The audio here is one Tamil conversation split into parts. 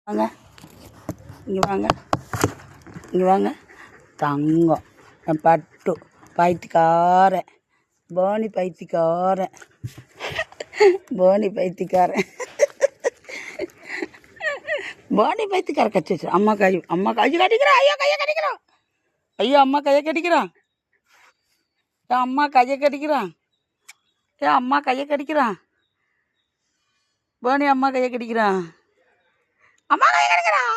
வாங்க இங்கே வாங்க இங்கே வாங்க தங்கம் என் பட்டு பைத்தியக்காரன் போனி பைத்தியக்காரன் போனி பைத்தியக்காரன் போனி பைத்தியக்கார கச்சி வச்சு அம்மா கை கட்டிக்கிறான் ஐயோ கையை கட்டிக்கிறான் ஐயோ அம்மா கையை கட்டிக்கிறான் ஏன் அம்மா கையை கட்டிக்கிறான் ஏன் அம்மா கையை கட்டிக்கிறான் போனி அம்மா கையை கட்டிக்கிறான் அம்மா கையை கட்டிக்கிறான்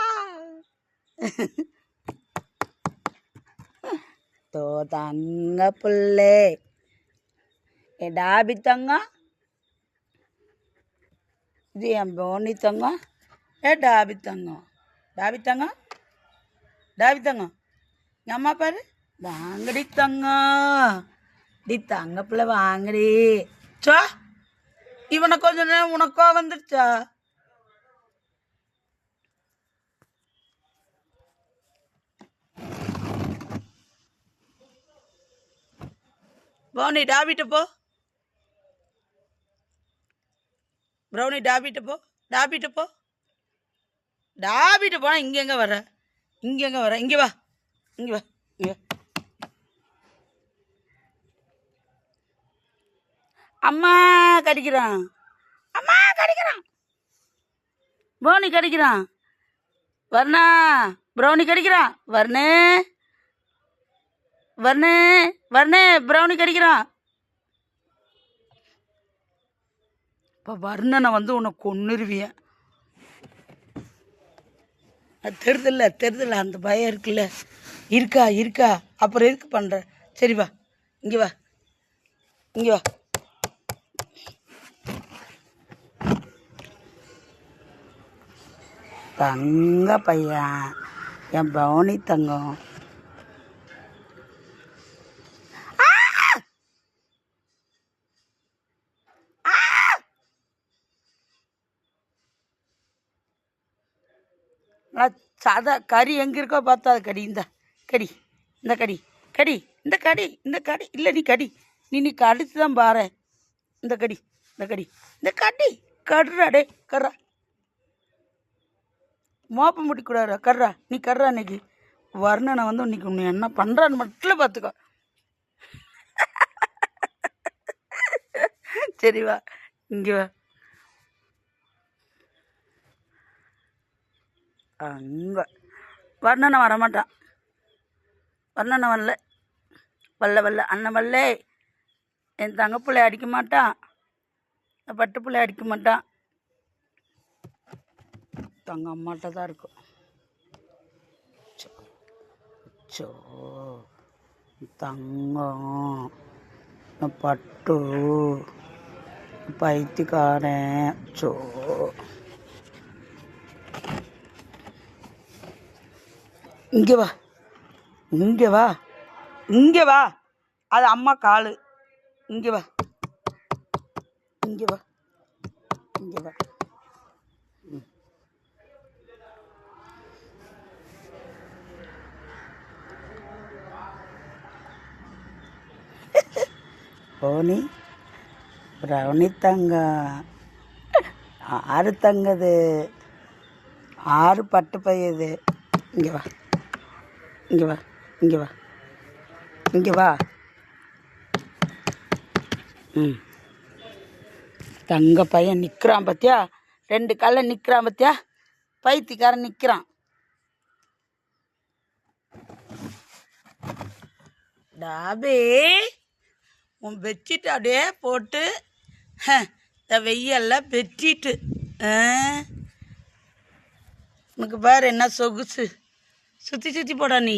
தோ தங்க புள்ளே ஏ டாபி தங்கம் இது என் போனி தங்கம் ஏ டாபி தங்கம் டாபி தங்கம் டாபி தங்கம் என் அம்மா பாரு வாங்கடி தங்கம் டி தங்க பிள்ளை வாங்கடி சோ இவனை கொஞ்ச நேரம் உனக்கோ வந்துடுச்சா ப்ரௌனி டாபிட்ட போ ப்ரௌனி டாபிட்ட போ டாபிட்ட போ டாபிட்ட போனால் இங்கே எங்கே வர இங்கே எங்கே வர இங்கே வா இங்கே வா இங்கே அம்மா கடிக்கிறான் அம்மா கடிக்கிறான் ப்ரௌனி கடிக்கிறான் வர்ணா ப்ரௌனி கடிக்கிறான் வர்ணே வர்ணே வர்ணே ப்ரௌனி கடிக்கிறான் இப்போ வர்ணனை வந்து உன்னை கொன்னுருவியன் அது தெரிதில்ல அந்த பயம் இருக்குல்ல இருக்கா அப்புறம் எதுக்கு பண்ணுற சரி வா இங்கே வா இங்கே வா தங்க பையன் என் ப்ரௌனி தங்கம் சாதா கறி எங்கே இருக்கோ பார்த்தா அது கடி இந்த கடி இந்த கடி கடி இந்த கடி இந்த கடி இல்லை நீ கடி நீ கடிச்சு தான் பாரு இந்த கடி இந்த கடி இந்த கடி கடுறா டே கர்றா மோப்பம் முடிக்கூடாதா கர்றா நீ கர்றா இன்னைக்கு வர்ணனை வந்து இன்னைக்கு உன்னை என்ன பண்ணுறான்னு மட்டும் பார்த்துக்கோ சரி வா இங்கே வா அங்கே வர்ணனை வரமாட்டான் வர்ணனை வரல அண்ணன் வரல என் தங்க பிள்ளை அடிக்க மாட்டான் என் பட்டு பிள்ளை அடிக்க மாட்டான் தங்க அம்மாட்ட தான் இருக்கும் சோ தங்கம் பட்டு பைத்தியக்காரன் சோ இங்கே வா இங்கே வா இங்கே வா அது அம்மா காலு இங்கே வா இங்கே வா இங்கே வா போனி ப்ரௌனி தங்கம் 6 தங்கது 6 பட்டு பையது இங்கே வா இங்கே வா இங்கே வா இங்கே வா தங்க பையன் நிற்கிறான் பார்த்தியா 2 காலில் நிற்கிறான் பார்த்தியா பைத்தியக்காரன் நிற்கிறான் டாபே உன் பெட்ஷீட் அப்படியே போட்டு இந்த வெய்யெல்லாம் பெட்ஷீட்டு உனக்கு பாரு என்ன சொகுசு சுற்றி போடா நீ